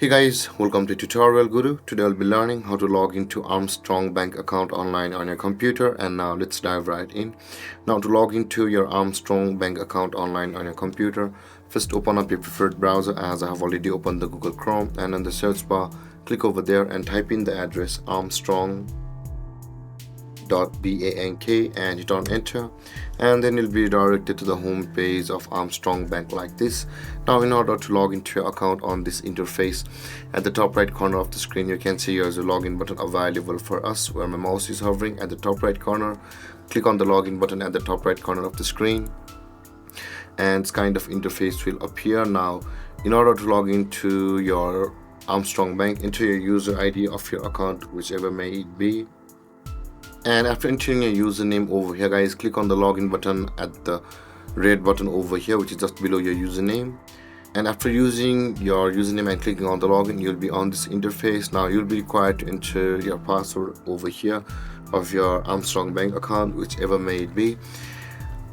Hey guys, welcome to Tutorial Guru. Today I'll be learning how to log into Armstrong Bank account online on your computer, and now let's dive right in. Now to log into your Armstrong Bank account online on your computer, first open up your preferred browser as I have already opened the Google Chrome, and in the search bar click over there and type in the address Armstrong .bank and hit on enter, and then you'll be redirected to the home page of Armstrong Bank like this. Now in order to log into your account on this interface, at the top right corner of the screen you can see here's a login button available for us. Where my mouse is hovering at the top right corner, click on the login button at the top right corner of the screen, and this kind of interface will appear. Now in order to log into your Armstrong Bank, enter your user ID of your account, whichever may it be. And after entering your username over here, guys, click on the login button at the red button over here, which is just below your username. And after using your username and clicking on the login, you'll be on this interface. Now you'll be required to enter your password over here of your Armstrong Bank account, whichever may it be.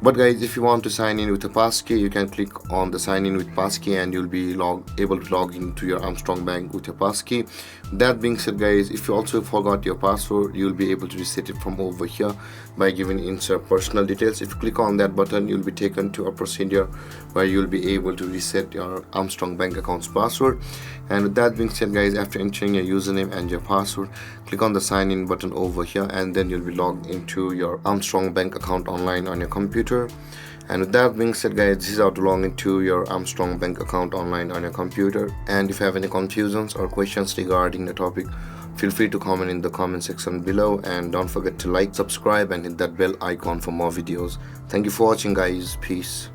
But guys, if you want to sign in with a passkey, you can click on the sign in with passkey and you'll be able to log into your Armstrong Bank with your passkey. That being said, guys, if you also forgot your password, you'll be able to reset it from over here by giving insert personal details. If you click on that button, you'll be taken to a procedure where you'll be able to reset your Armstrong Bank account's password. And with that being said, guys, after entering your username and your password, click on the sign in button over here, and then you'll be logged into your Armstrong Bank account online on your computer. And with that being said, guys, this is how to log into your Armstrong Bank account online on your computer. And if you have any confusions or questions regarding the topic, feel free to comment in the comment section below, and don't forget to like, subscribe and hit that bell icon for more videos. Thank you for watching, guys. Peace.